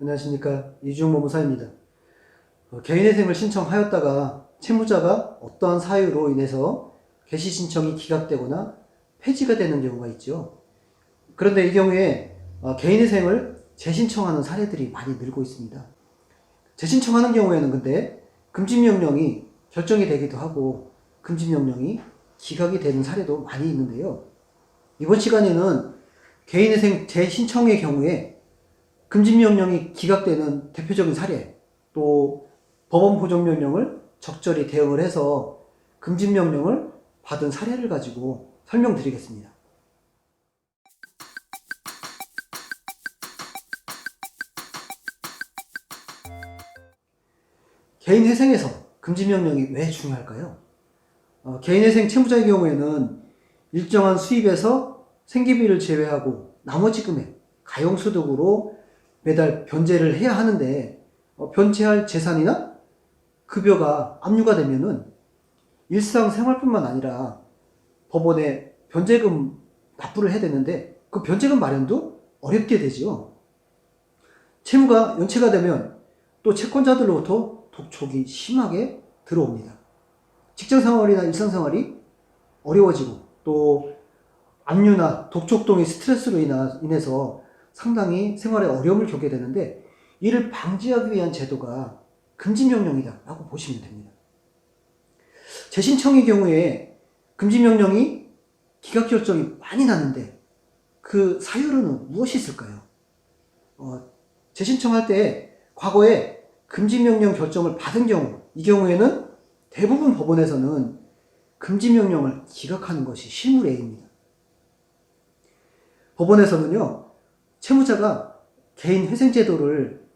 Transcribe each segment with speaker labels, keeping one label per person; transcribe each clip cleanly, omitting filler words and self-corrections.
Speaker 1: 안녕하십니까. 이중법무사입니다. 개인회생을 신청하였다가 채무자가 어떠한 사유로 인해서 개시 신청이 기각되거나 폐지가 되는 경우가 있죠. 그런데 이 경우에 개인회생을 재신청하는 사례들이 많이 늘고 있습니다. 재신청하는 경우에는 근데 금지명령이 결정이 되기도 하고 금지명령이 기각이 되는 사례도 많이 있는데요. 이번 시간에는 개인회생 재신청의 경우에 금지명령이 기각되는 대표적인 사례, 또 법원 보존명령을 적절히 대응을 해서 금지명령을 받은 사례를 가지고 설명드리겠습니다. 개인회생에서 금지명령이 왜 중요할까요? 개인회생 채무자의 경우에는 일정한 수입에서 생계비를 제외하고 나머지 금액, 가용소득으로 매달 변제를 해야 하는데 변제할 재산이나 급여가 압류가 되면은 일상생활뿐만 아니라 법원에 변제금 납부를 해야 되는데 그 변제금 마련도 어렵게 되지요. 채무가 연체가 되면 또 채권자들로부터 독촉이 심하게 들어옵니다. 직장생활이나 일상생활이 어려워지고 또 압류나 독촉 등의 스트레스로 인해서 상당히 생활에 어려움을 겪게 되는데 이를 방지하기 위한 제도가 금지명령이다 라고 보시면 됩니다. 재신청의 경우에 금지명령이 기각결정이 많이 나는데 그 사유로는 무엇이 있을까요? 재신청할 때 과거에 금지명령 결정을 받은 경우, 이 경우에는 대부분 법원에서는 금지명령을 기각하는 것이 실무례입니다. 법원에서는요, 채무자가 개인회생제도를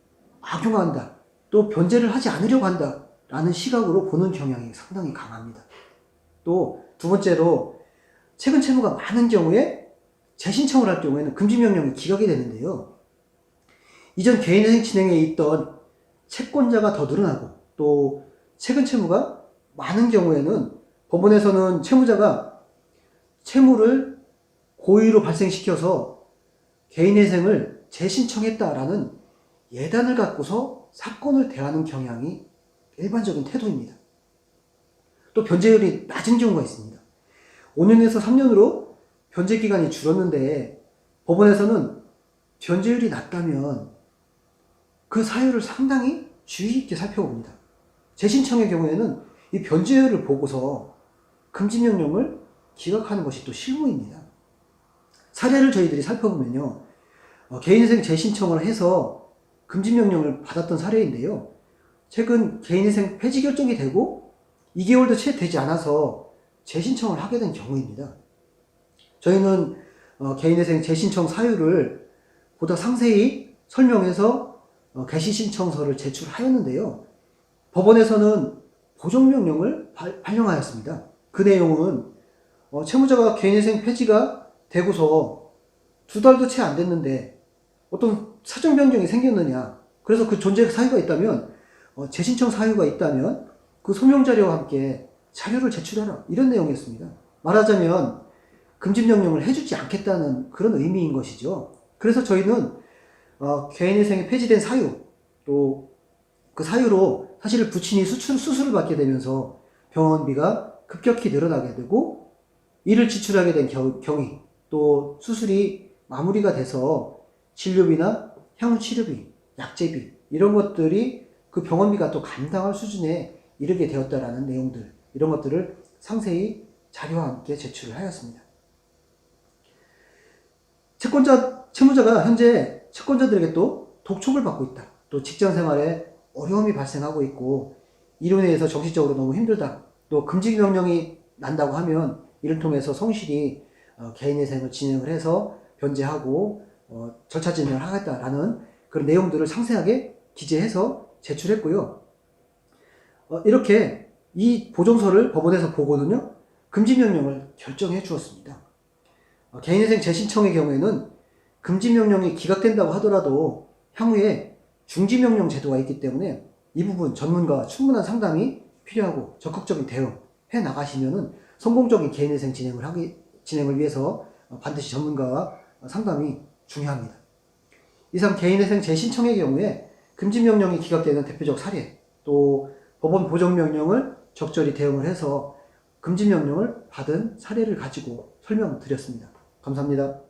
Speaker 1: 악용한다, 또 변제를 하지 않으려고 한다 라는 시각으로 보는 경향이 상당히 강합니다. 또 두 번째로 최근 채무가 많은 경우에 재신청을 할 경우에는 금지명령이 기각이 되는데요. 이전 개인회생 진행에 있던 채권자가 더 늘어나고 또 최근 채무가 많은 경우에는 법원에서는 채무자가 채무를 고의로 발생시켜서 개인회생을 재신청했다라는 예단을 갖고서 사건을 대하는 경향이 일반적인 태도입니다. 또 변제율이 낮은 경우가 있습니다. 5년에서 3년으로 변제기간이 줄었는데 법원에서는 변제율이 낮다면 그 사유를 상당히 주의 깊게 살펴봅니다. 재신청의 경우에는 이 변제율을 보고서 금지명령을 기각하는 것이 또 실무입니다. 사례를 저희들이 살펴보면요. 개인회생 재신청을 해서 금지명령을 받았던 사례인데요. 최근 개인회생 폐지 결정이 되고 2개월도 채 되지 않아서 재신청을 하게 된 경우입니다. 저희는 개인회생 재신청 사유를 보다 상세히 설명해서 개시신청서를 제출하였는데요. 법원에서는 보존명령을 발령하였습니다. 그 내용은 채무자가 개인회생 폐지가 되고서 2달도 채 안 됐는데 어떤 사정 변경이 생겼느냐, 그래서 그 존재 사유가 있다면 재신청 사유가 있다면 그 소명 자료와 함께 자료를 제출하라, 이런 내용이었습니다. 말하자면 금지명령을 해주지 않겠다는 그런 의미인 것이죠. 그래서 저희는 개인회생이 폐지된 사유, 또 그 사유로 사실 부친이 수술을 받게 되면서 병원비가 급격히 늘어나게 되고 이를 지출하게 된 경위, 또 수술이 마무리가 돼서 진료비나 향후 치료비, 약제비 이런 것들이 그 병원비가 또 감당할 수준에 이르게 되었다라는 내용들, 이런 것들을 상세히 자료와 함께 제출을 하였습니다. 채무자가 현재 채권자들에게 또 독촉을 받고 있다, 또 직장생활에 어려움이 발생하고 있고 이로 인해서 정신적으로 너무 힘들다, 또 금지명령이 난다고 하면 이를 통해서 성실히 개인회생을 진행을 해서 변제하고 절차 진행을 하겠다라는 그런 내용들을 상세하게 기재해서 제출했고요. 이렇게 이 보정서를 법원에서 보고는요, 금지명령을 결정해 주었습니다. 개인회생 재신청의 경우에는 금지명령이 기각된다고 하더라도 향후에 중지명령 제도가 있기 때문에 이 부분 전문가와 충분한 상담이 필요하고 적극적인 대응해 나가시면은 성공적인 개인회생 진행을 위해서 반드시 전문가와 상담이 중요합니다. 이상 개인회생 재신청의 경우에 금지명령이 기각되는 대표적 사례, 또 법원 보정명령을 적절히 대응을 해서 금지명령을 받은 사례를 가지고 설명드렸습니다. 감사합니다.